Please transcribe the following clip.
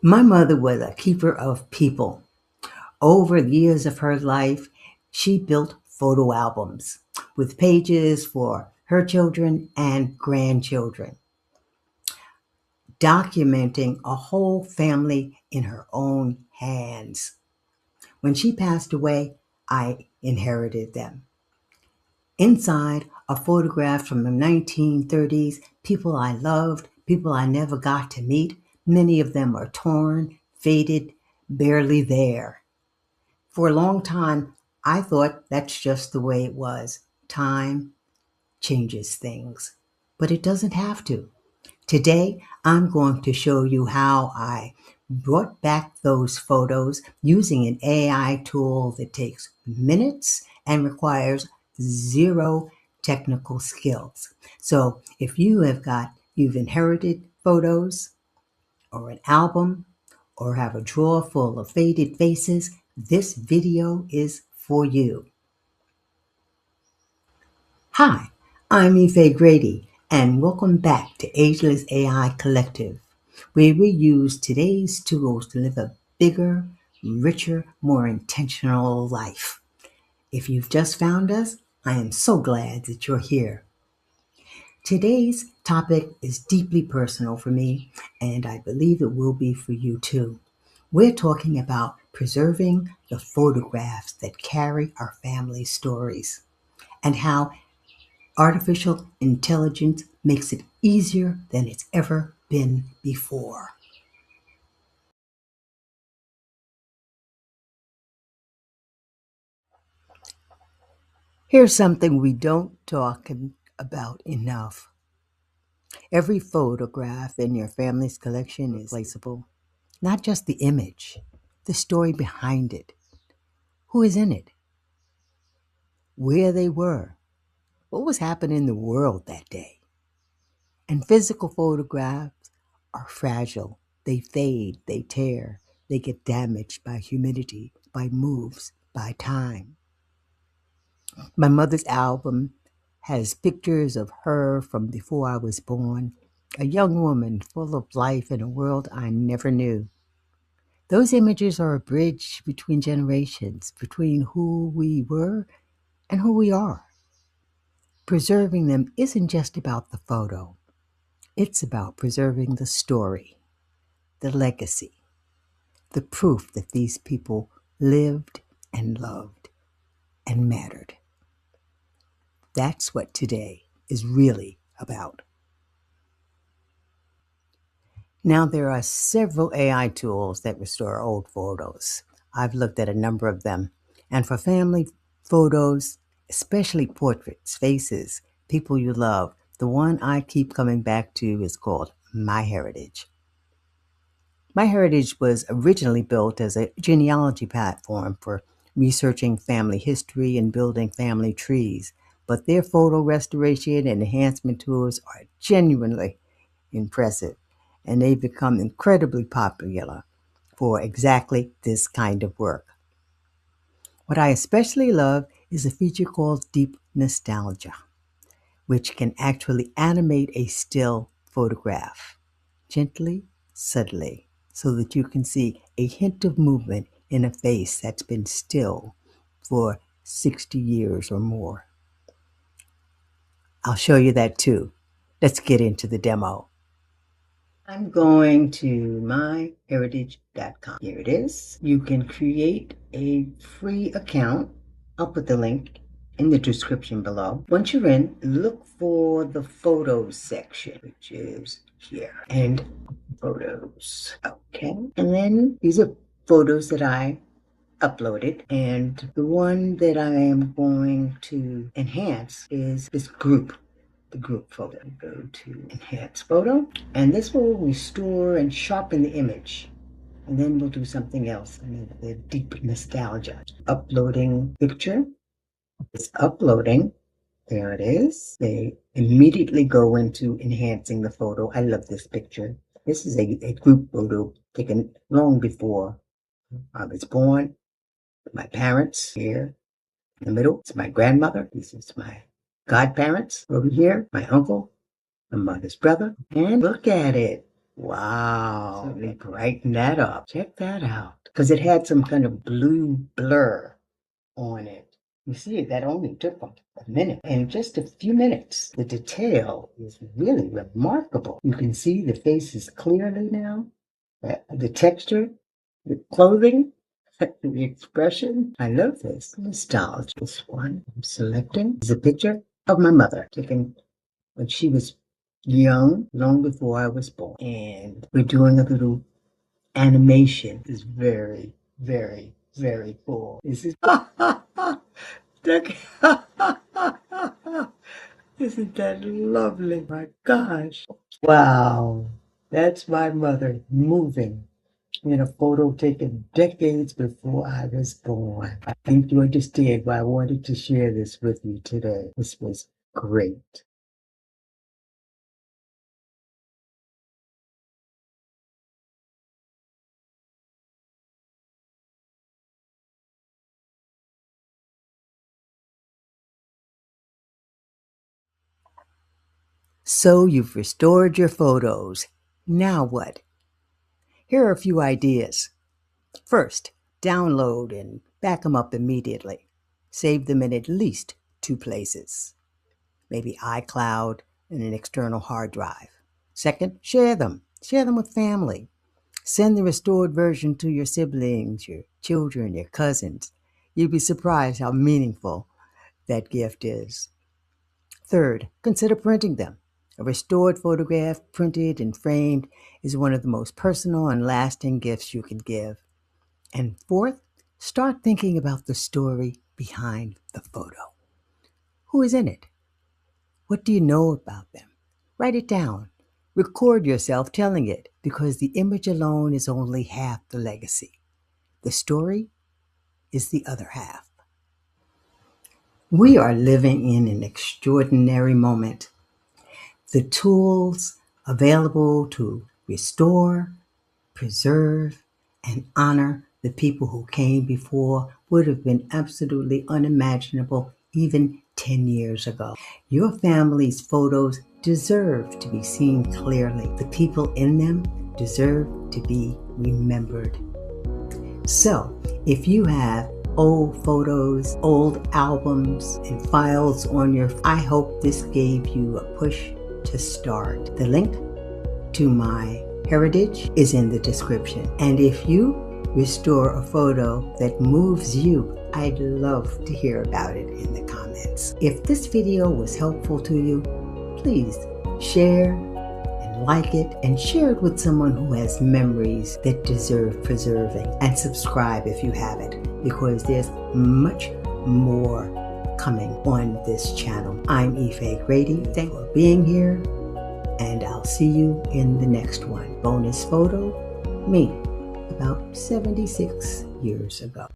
My mother was a keeper of people. Over the years of her life, she built photo albums with pages for her children and grandchildren, documenting a whole family in her own hands. When she passed away, I inherited them. Inside are photographs from the 1930s, people I loved, people I never got to meet. Many of them are torn, faded, barely there. For a long time, I thought that's just the way it was. Time changes things, but it doesn't have to. Today, I'm going to show you how I brought back those photos using an AI tool that takes minutes and requires zero technical skills. So if you've inherited photos or an album or have a drawer full of faded faces, this video is for you. Hi, I'm Ife Grady, and welcome back to Ageless AI Collective, where we use today's tools to live a bigger, richer, more intentional life. If you've just found us, I am so glad that you're here. Today's topic is deeply personal for me, and I believe it will be for you too. We're talking about preserving the photographs that carry our family stories and how artificial intelligence makes it easier than it's ever been before. Here's something we don't talk about enough. Every photograph in your family's collection is placeable. Not just the image, the story behind it. Who is in it? Where they were? What was happening in the world that day? And physical photographs are fragile. They fade, they tear, they get damaged by humidity, by moves, by time. My mother's album has pictures of her from before I was born, a young woman full of life in a world I never knew. Those images are a bridge between generations, between who we were and who we are. Preserving them isn't just about the photo, it's about preserving the story, the legacy, the proof that these people lived and loved and mattered. That's what today is really about. Now, there are several AI tools that restore old photos. I've looked at a number of them. And for family photos, especially portraits, faces, people you love, the one I keep coming back to is called MyHeritage. MyHeritage was originally built as a genealogy platform for researching family history and building family trees, but their photo restoration and enhancement tools are genuinely impressive, and they've become incredibly popular for exactly this kind of work. What I especially love is a feature called Deep Nostalgia, which can actually animate a still photograph gently, subtly, so that you can see a hint of movement in a face that's been still for 60 years or more. I'll show you that too. Let's get into the demo. I'm going to myheritage.com. Here it is. You can create a free account. I'll put the link in the description below. Once you're in, look for the photos section, which is here. And photos. Okay. And then these are photos that I uploaded, and the one that I am going to enhance is this group, the group photo. Go to enhance photo, and this will restore and sharpen the image, and then we'll do something else. And the deep nostalgia. Uploading picture. It's uploading. There it is. They immediately go into enhancing the photo. I love this picture. This is a group photo taken long before I was born. My parents here in the middle. It's my grandmother. This is my godparents over here. My uncle, my mother's brother. And look at it. Wow, let me brighten that up. Check that out. Because it had some kind of blue blur on it. You see, that only took a minute. In just a few minutes, the detail is really remarkable. You can see the faces clearly now, the texture, the clothing, the expression. I love this. Nostalgia. This one I'm selecting is a picture of my mother taken when she was young, long before I was born. And we're doing a little animation. It's very, very, very cool. This is look. Isn't that lovely? My gosh. Wow. That's my mother moving in a photo taken decades before I was born. I think you understand why I wanted to share this with you today. This was great. So you've restored your photos. Now what? Here are a few ideas. First, download and back them up immediately. Save them in at least 2 places, maybe iCloud and an external hard drive. Second, share them. Share them with family. Send the restored version to your siblings, your children, your cousins. You'd be surprised how meaningful that gift is. Third, consider printing them. A restored photograph, printed and framed, is one of the most personal and lasting gifts you can give. And fourth, start thinking about the story behind the photo. Who is in it? What do you know about them? Write it down. Record yourself telling it, because the image alone is only half the legacy. The story is the other half. We are living in an extraordinary moment. The tools available to restore, preserve, and honor the people who came before would have been absolutely unimaginable even 10 years ago. Your family's photos deserve to be seen clearly. The people in them deserve to be remembered. So, if you have old photos, old albums, and files on your phone, I hope this gave you a push to start. The link to my heritage is in the description. And if you restore a photo that moves you, I'd love to hear about it in the comments. If this video was helpful to you, please share and like it, and share it with someone who has memories that deserve preserving. And subscribe if you haven't, because there's much more coming on this channel. I'm Ife Grady. Thank you for being here, and I'll see you in the next one. Bonus photo, me, about 76 years ago.